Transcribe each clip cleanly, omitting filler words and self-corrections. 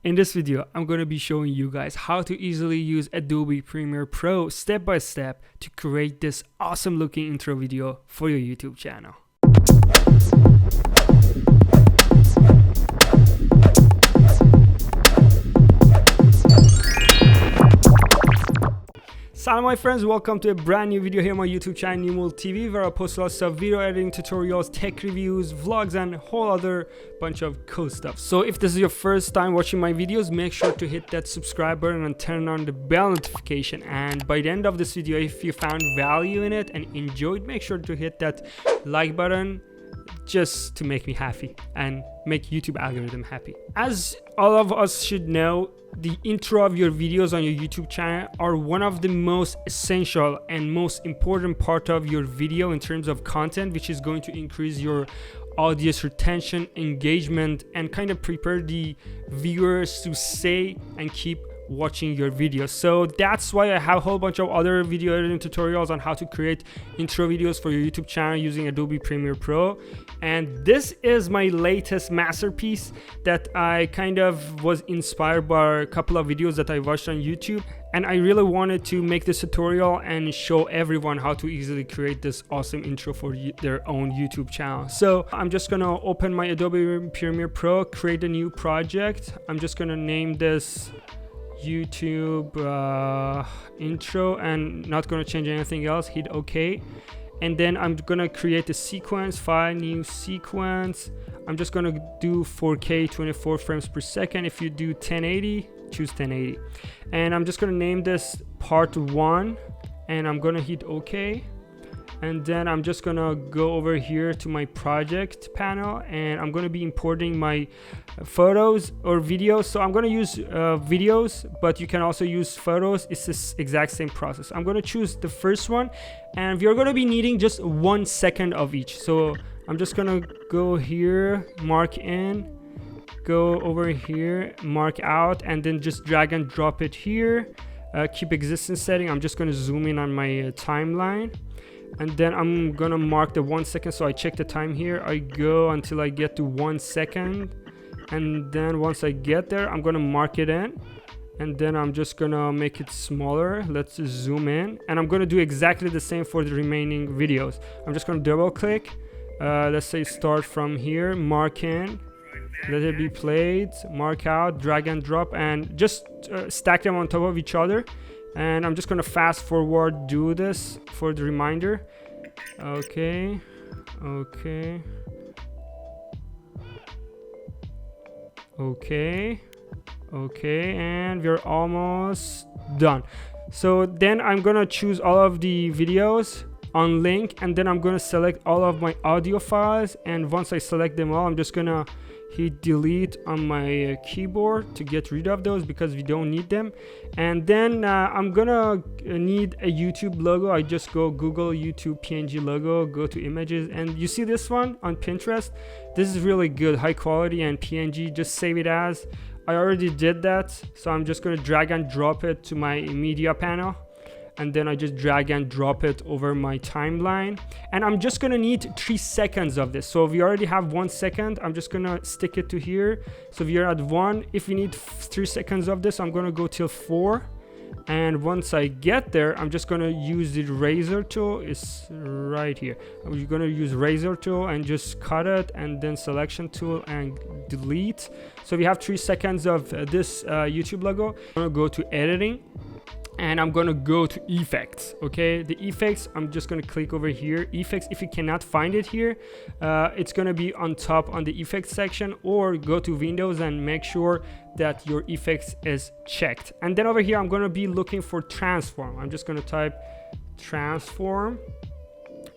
In this video, I'm going to be showing you guys how to easily use Adobe Premiere Pro step by step to create this awesome looking intro video for your YouTube channel. Salam my friends, welcome to a brand new video here on my YouTube channel Nimul TV, where I post lots of video editing tutorials, tech reviews, vlogs, and a whole other bunch of cool stuff. So if this is your first time watching my videos, make sure to hit that subscribe button and turn on the bell notification. And by the end of this video, if you found value in it and enjoyed, make sure to hit that like button just to make me happy and make YouTube algorithm happy. As all of us should know, the intro of your videos on your YouTube channel are one of the most essential and most important part of your video in terms of content, which is going to increase your audience retention, engagement, and kind of prepare the viewers to stay and keep watching your videos. So that's why I have a whole bunch of other video editing tutorials on how to create intro videos for your YouTube channel using Adobe Premiere Pro. And this is my latest masterpiece that I kind of was inspired by a couple of videos that I watched on YouTube. And I really wanted to make this tutorial and show everyone how to easily create this awesome intro for their own YouTube channel. So I'm just gonna open my Adobe Premiere Pro, create a new project. I'm just gonna name this YouTube intro and not going to change anything else. Hit OK, and then I'm gonna create a sequence file, new sequence. I'm just gonna do 4K 24 frames per second. If you do 1080, choose 1080, and I'm just gonna name this part 1, and I'm gonna hit OK. And then I'm just gonna go over here to my project panel, and I'm gonna be importing my photos or videos. So I'm gonna use videos, but you can also use photos. It's the exact same process. I'm gonna choose the first one, and we're gonna be needing just 1 second of each. So I'm just gonna go here, mark in, go over here, mark out, and then just drag and drop it here. Keep existing setting. I'm just gonna zoom in on my timeline. And then I'm gonna mark the 1 second. So I check the time here, I go until I get to 1 second, and then once I get there, I'm gonna mark it in, and then I'm just gonna make it smaller. Let's zoom in, and I'm gonna do exactly the same for the remaining videos. I'm just gonna double click, let's say start from here, mark in, let it be played, mark out, drag and drop, and just stack them on top of each other. And I'm just gonna fast forward, do this for the reminder. Okay, okay, okay, okay, and we're almost done. So then I'm gonna choose all of the videos on link, and then I'm gonna select all of my audio files. And once I select them all, I'm just gonna hit delete on my keyboard to get rid of those because we don't need them. And then I'm gonna need a YouTube logo. I just go Google YouTube PNG logo, go to images, and you see this one on Pinterest. This is really good, high quality and PNG. Just save it as. I already did that, so I'm just gonna drag and drop it to my media panel, and then I just drag and drop it over my timeline. And I'm just gonna need 3 seconds of this. So we already have 1 second. I'm just gonna stick it to here. So we are at 1. If we need 3 seconds of this, I'm gonna go till 4. And once I get there, I'm just gonna use the razor tool. It's right here. I'm gonna use razor tool and just cut it, and then selection tool and delete. So we have 3 seconds of this YouTube logo. I'm gonna go to editing, and I'm gonna go to effects. Okay, the effects, I'm just gonna click over here, effects. If you cannot find it here, it's gonna be on top on the effects section, or go to Windows and make sure that your effects is checked. And then over here, I'm gonna be looking for transform. I'm just gonna type transform,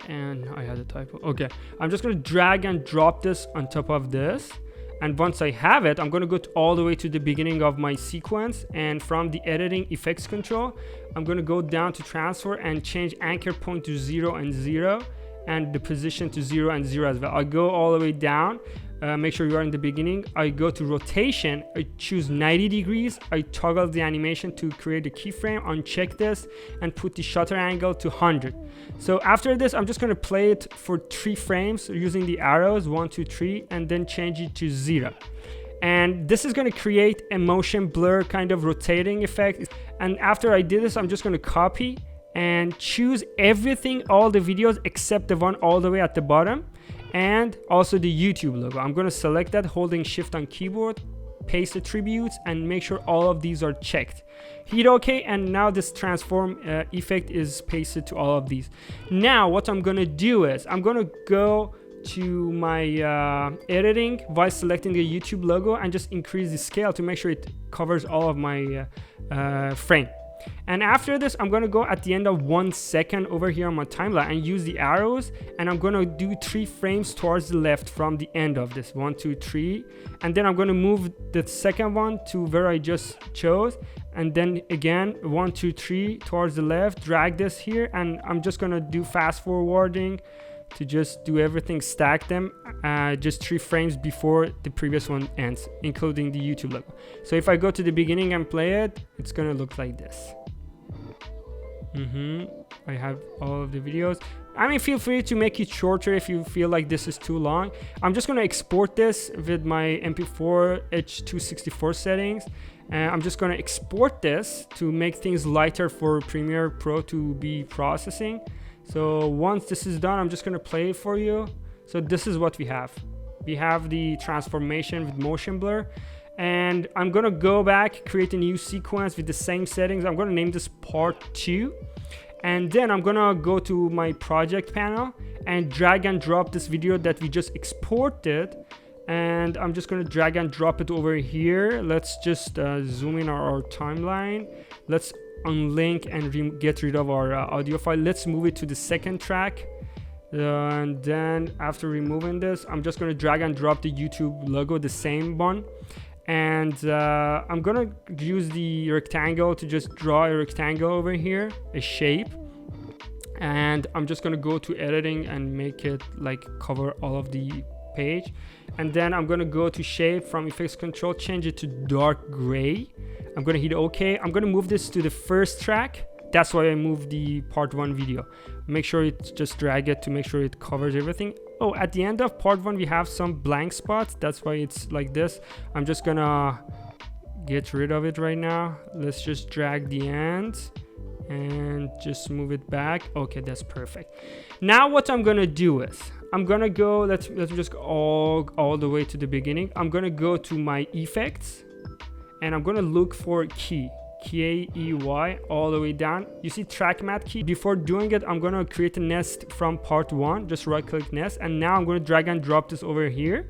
and I had a typo. Okay, I'm just gonna drag and drop this on top of this. And once I have it, I'm going to go all the way to the beginning of my sequence, and from the editing effects control, I'm going to go down to transfer and change anchor point to 0 and 0, and the position to 0 and 0 as well. I go all the way down, make sure you are in the beginning. I go to rotation, I choose 90 degrees, I toggle the animation to create a keyframe, uncheck this, and put the shutter angle to 100. So after this, I'm just going to play it for 3 frames using the arrows, 1, 2, 3, and then change it to 0. And this is going to create a motion blur kind of rotating effect. And after I did this, I'm just going to copy and choose everything, all the videos except the one all the way at the bottom, and also the YouTube logo. I'm going to select that holding shift on keyboard, paste attributes, and make sure all of these are checked. Hit OK, and now this transform effect is pasted to all of these. Now what I'm going to do is I'm going to go to my editing while selecting the YouTube logo and just increase the scale to make sure it covers all of my frame. And after this, I'm going to go at the end of 1 second over here on my timeline and use the arrows, and I'm going to do 3 frames towards the left from the end of this. 1, 2, 3, and then I'm going to move the second one to where I just chose, and then again 1, 2, 3 towards the left, drag this here, and I'm just going to do fast forwarding to just do everything, stack them just 3 frames before the previous one ends, including the YouTube logo. So if I go to the beginning and play it, it's gonna look like this. I have all of the videos. I mean, feel free to make it shorter if you feel like this is too long. I'm just gonna export this with my MP4 H264 settings, and I'm just gonna export this to make things lighter for Premiere Pro to be processing. So once this is done, I'm just gonna play it for you. So this is what we have. We have the transformation with motion blur, and I'm gonna go back, create a new sequence with the same settings. I'm gonna name this part 2, and then I'm gonna go to my project panel and drag and drop this video that we just exported, and I'm just gonna drag and drop it over here. Let's just zoom in our timeline. Let's unlink and get rid of our audio file. Let's move it to the second track, and then after removing this, I'm just going to drag and drop the YouTube logo, the same one, and I'm gonna use the rectangle to just draw a rectangle over here, a shape, and I'm just gonna go to editing and make it like cover all of the page, and then I'm gonna go to shape, from effects control, change it to dark gray. I'm gonna hit OK. I'm gonna move this to the first track. That's why I moved the part 1 video. Make sure it just drag it to make sure it covers everything. Oh, at the end of part 1 we have some blank spots. That's why it's like this. I'm just gonna get rid of it right now. Let's just drag the end and just move it back. Okay, that's perfect. Now what I'm gonna do is I'm gonna go, let's just go all the way to the beginning. I'm gonna go to my effects, and I'm gonna look for key, K-E-Y, all the way down. You see track matte key. Before doing it, I'm gonna create a nest from part 1. Just right click nest, and now I'm gonna drag and drop this over here.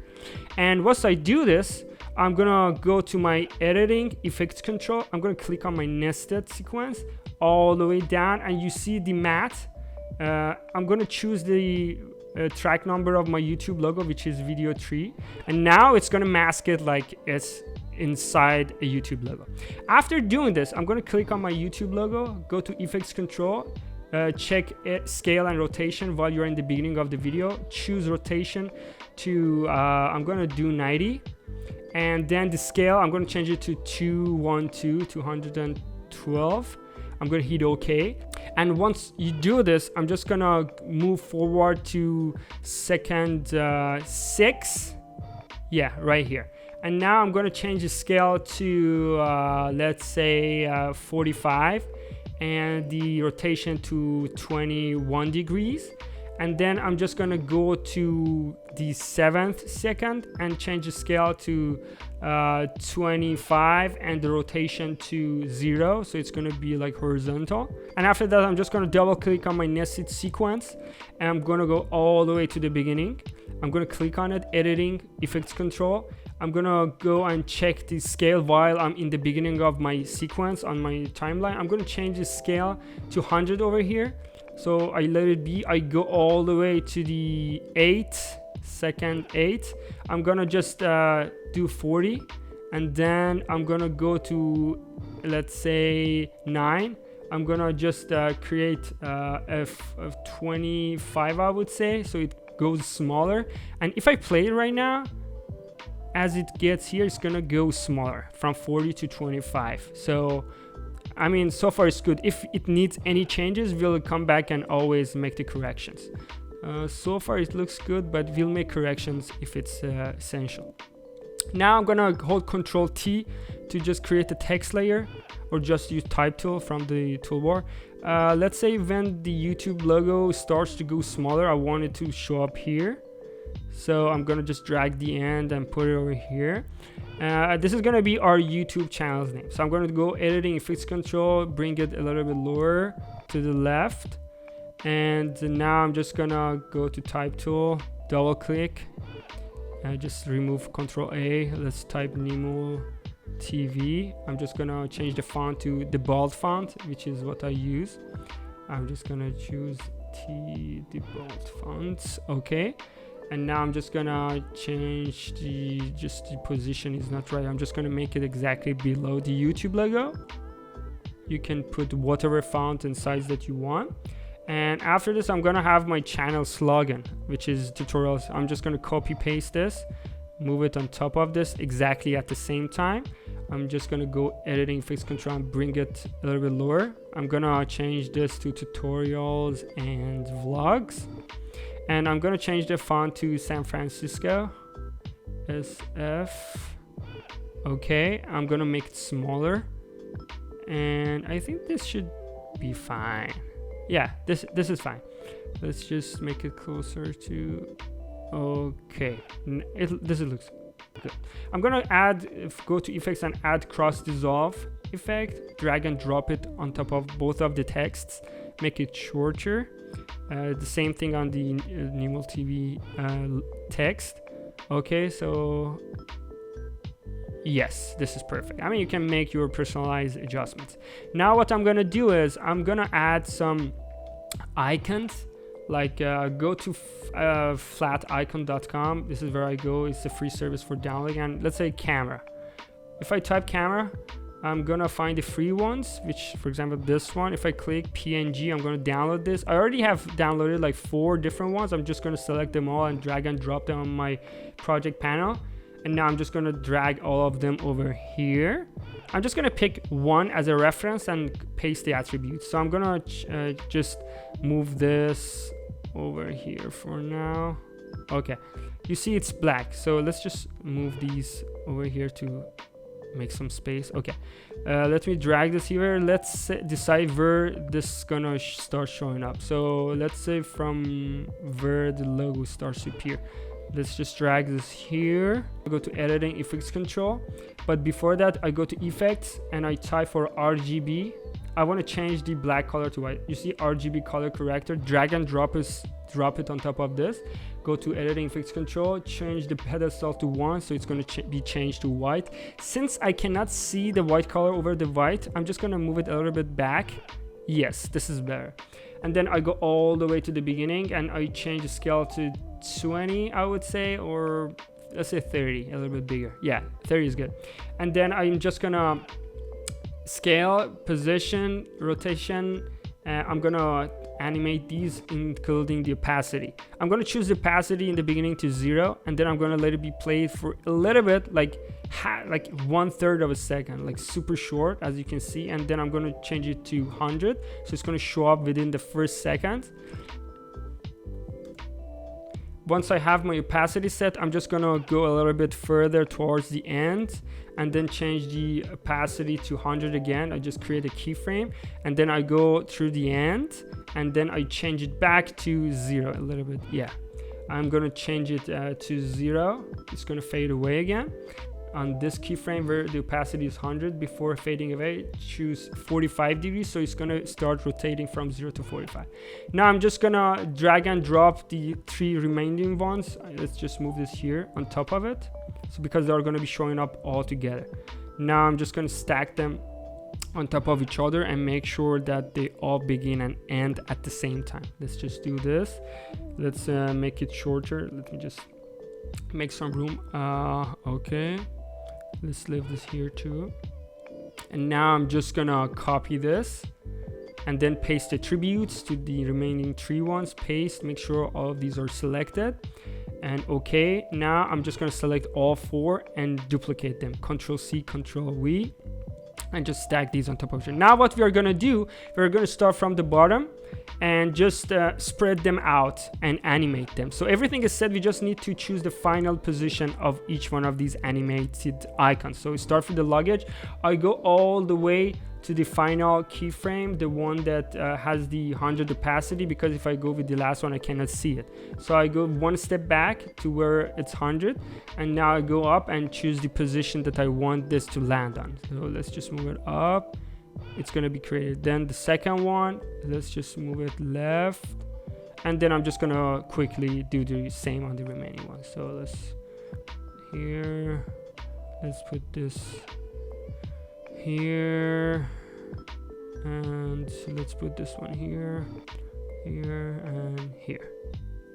And once I do this, I'm gonna go to my editing, effects control. I'm gonna click on my nested sequence all the way down, and you see the matte. I'm gonna choose the track number of my YouTube logo, which is video 3, and now it's gonna mask it like it's inside a YouTube logo. After doing this, I'm going to click on my YouTube logo, go to effects control, check scale and rotation while you're in the beginning of the video, choose rotation to I'm going to do 90, and then the scale I'm going to change it to 212. I'm going to hit OK, and once you do this, I'm just going to move forward to second 6, yeah, right here. And now I'm going to change the scale to let's say 45, and the rotation to 21 degrees. And then I'm just going to go to the 7th second and change the scale to 25, and the rotation to 0, so it's going to be like horizontal. And after that, I'm just going to double click on my nested sequence, and I'm going to go all the way to the beginning. I'm going to click on it, editing, effects control. I'm gonna go and check the scale while I'm in the beginning of my sequence on my timeline. I'm gonna change the scale to 100 over here, so I let it be. I go all the way to the 8. I'm gonna just do 40, and then I'm gonna go to, let's say, 9. I'm gonna just create a 25, I would say, so it goes smaller. And if I play it right now, as it gets here, it's gonna go smaller from 40 to 25. So I mean, so far it's good. If it needs any changes, we'll come back and always make the corrections. So far it looks good, but we'll make corrections if it's essential. Now I'm gonna hold Control T to just create a text layer, or just use type tool from the toolbar. Let's say when the YouTube logo starts to go smaller, I want it to show up here. So I'm gonna just drag the end and put it over here. This is gonna be our YouTube channel's name. So I'm gonna go editing, effects control, bring it a little bit lower to the left. And now I'm just gonna go to type tool, double click, just remove Control A. Let's type Nemo TV. I'm just gonna change the font to the bold font, which is what I use. I'm just gonna choose the bold fonts. Okay. And now I'm just gonna change the position is not right. I'm just gonna make it exactly below the YouTube logo. You can put whatever font and size that you want. And after this, I'm gonna have my channel slogan, which is tutorials. I'm just gonna copy paste this, move it on top of this exactly at the same time. I'm just gonna go editing, effects control, and bring it a little bit lower. I'm gonna change this to tutorials and vlogs. And I'm gonna change the font to San Francisco, SF. Okay, I'm gonna make it smaller. And I think this should be fine. Yeah, this is fine. Let's just make it closer to, okay. This looks good. I'm gonna go to effects and add cross dissolve effect, drag and drop it on top of both of the texts, make it shorter. The same thing on the Nemo TV text. Okay, so yes, this is perfect. I mean, you can make your personalized adjustments. Now what I'm gonna do is I'm gonna add some icons, like go to flaticon.com. This is where I go. It's a free service for downloading. And let's say camera. If I type camera, I'm gonna find the free ones, which, for example, this one. If I click PNG, I'm gonna download this. I already have downloaded like 4 different ones. I'm just gonna select them all and drag and drop them on my project panel. And now I'm just gonna drag all of them over here. I'm just gonna pick one as a reference and paste the attributes. So I'm gonna just move this over here for now. Okay, you see it's black. So let's just move these over here to make some space. Okay, let me drag this here. Let's decide where this is gonna start showing up. So let's say from where the logo starts to appear. Let's just drag this here. I go to editing, effects control, but before that I go to effects and I type for RGB. I want to change the black color to white. You see RGB color corrector, drag and drop it on top of this. Go to editing, effects control, change the pedestal to 1, so it's going to be changed to white. Since I cannot see the white color over the white, I'm just going to move it a little bit back. Yes, this is better. And then I go all the way to the beginning and I change the scale to 20, I would say, or let's say 30, a little bit bigger. Yeah, 30 is good. And then I'm just gonna scale, position, rotation. I'm gonna animate these, including the opacity. I'm gonna choose the opacity in the beginning to 0, and then I'm gonna let it be played for a little bit, like 1/3 of a second, like super short, as you can see. And then I'm gonna change it to 100, so it's gonna show up within the first second. Once I have my opacity set, I'm just gonna go a little bit further towards the end and then change the opacity to 100 again. I just create a keyframe and then I go through the end and then I change it back to 0 a little bit. Yeah, I'm gonna change it to 0. It's gonna fade away again. On this keyframe where the opacity is 100, before fading away, choose 45 degrees, so it's gonna start rotating from 0 to 45. Now I'm just gonna drag and drop the 3 remaining ones. Let's just move this here on top of it, so because they're gonna be showing up all together. Now I'm just gonna stack them on top of each other and make sure that they all begin and end at the same time. Let's just do this. Let's make it shorter. Let me just make some room. Okay. Let's leave this here too. And now I'm just gonna copy this and then paste attributes to the remaining 3 ones. Paste, make sure all of these are selected. And okay, now I'm just gonna select all 4 and duplicate them. Control C, Control V. and just stack these on top of each other. Now what we are gonna do, we're gonna start from the bottom and just spread them out and animate them. So everything is set, we just need to choose the final position of each one of these animated icons. So we start with the luggage. I go all the way to the final keyframe, the one that has the 100 opacity, because if I go with the last one I cannot see it. So I go one step back to where it's 100, and now I go up and choose the position that I want this to land on. So let's just move it up, it's gonna be created. Then the second one, let's just move it left, and then I'm just gonna quickly do the same on the remaining ones. So let's here, let's put this here, and let's put this one here, here, and here.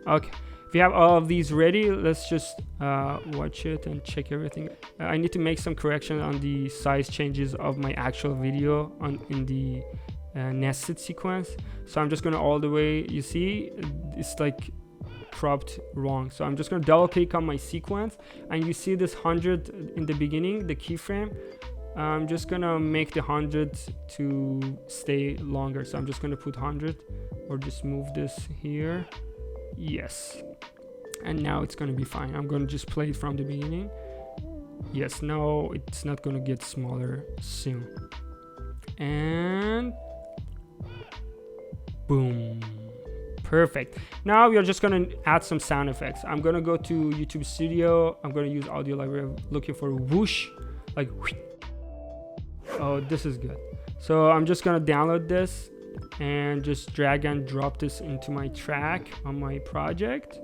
Okay, if you have all of these ready, let's just watch it and check everything. I need to make some correction on the size changes of my actual video in the nested sequence. So I'm just gonna all the way, you see it's like cropped wrong. So I'm just gonna double click on my sequence, and you see this 100 in the beginning, the keyframe. I'm just gonna make the 100 to stay longer. So I'm just gonna put 100, or just move this here. Yes, and now it's gonna be fine. I'm gonna just play it from the beginning. Yes, now it's not gonna get smaller soon. And boom, perfect. Now we are just gonna add some sound effects. I'm gonna go to YouTube Studio. I'm gonna use audio library. I'm looking for whoosh, like whoosh. Oh, this is good. So I'm just gonna download this and just drag and drop this into my track on my project,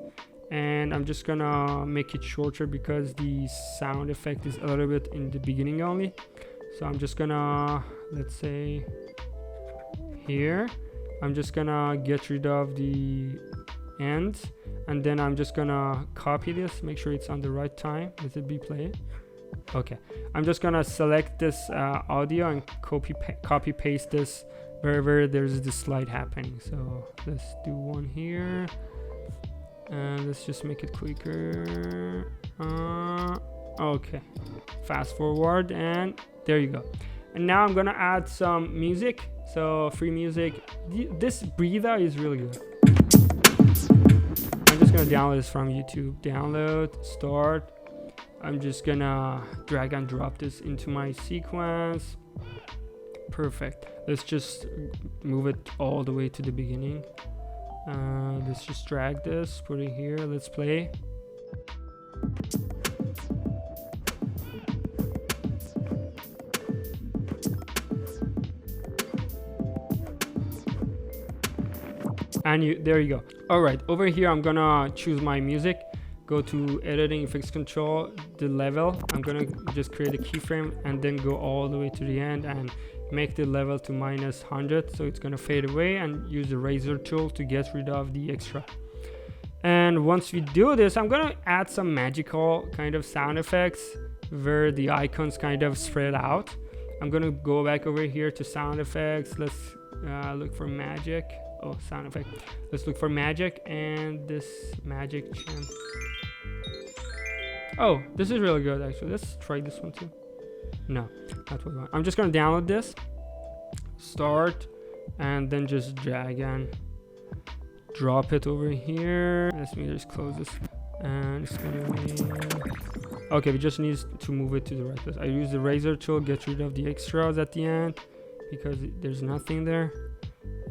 and I'm just gonna make it shorter because the sound effect is a little bit in the beginning only. So I'm just gonna, let's say here, I'm just gonna get rid of the end, and then I'm just gonna copy this, make sure it's on the right time. Let it be played. Okay, I'm just gonna select this audio and copy paste this wherever there's this slide happening. So let's do one here, and let's just make it quicker. Okay, fast forward, and there you go. And now I'm gonna add some music, so free music. This breather is really good. I'm just gonna download this from YouTube. Download, start. I'm just gonna drag and drop this into my sequence. Perfect. Let's just move it all the way to the beginning. Let's just drag this, put it here. Let's play. And there you go. All right, over here I'm gonna choose my music. Go to editing, effects control, the level. I'm gonna just create a keyframe and then go all the way to the end and make the level to -100, so it's gonna fade away, and use the razor tool to get rid of the extra. And once we do this, I'm gonna add some magical kind of sound effects where the icons kind of spread out. I'm gonna go back over here to sound effects. Let's look for magic. Oh, sound effect. Let's look for magic, and this magic chant. Oh, this is really good actually. Let's try this one too. No, not what we want. I'm just gonna download this, start, and then just drag and drop it over here. Let me just close this, and it's gonna be okay. We just need to move it to the right place. I use the razor tool, get rid of the extras at the end because there's nothing there.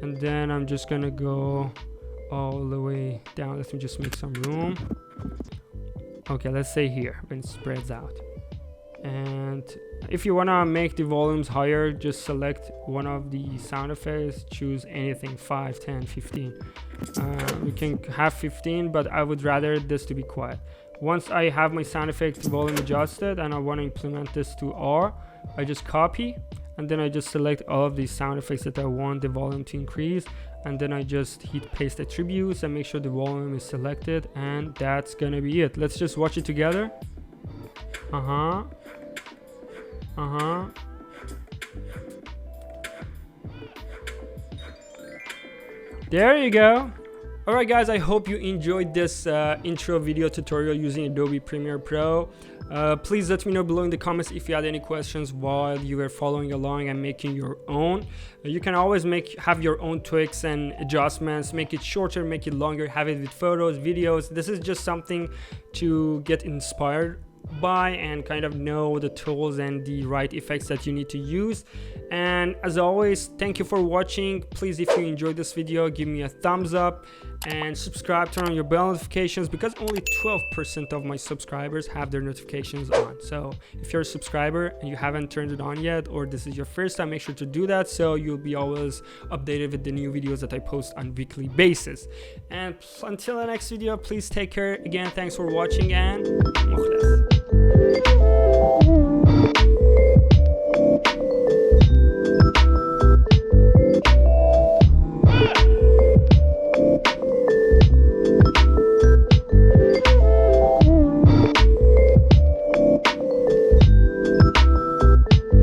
And then I'm just gonna go all the way down. Let me just make some room. Okay, let's say here when it spreads out. And if you wanna make the volumes higher, just select one of the sound effects, choose anything, 5, 10, 15. We can have 15, but I would rather this to be quiet. Once I have my sound effect volume adjusted and I want to implement this to R, I just copy, and then I just select all of these sound effects that I want the volume to increase, and then I just hit paste attributes and make sure the volume is selected, and that's gonna be it. Let's just watch it together. There you go. Alright guys, I hope you enjoyed this intro video tutorial using Adobe Premiere Pro. Please let me know below in the comments if you had any questions while you were following along and making your own. You can always have your own tweaks and adjustments, make it shorter, make it longer, have it with photos, videos. This is just something to get inspired by and kind of know the tools and the right effects that you need to use. And as always, thank you for watching. Please, if you enjoyed this video, give me a thumbs up and subscribe, turn on your bell notifications, because only 12% of my subscribers have their notifications on. So if you're a subscriber and you haven't turned it on yet, or this is your first time, make sure to do that so you'll be always updated with the new videos that I post on weekly basis. And until the next video, please take care. Again, thanks for watching and مخلص.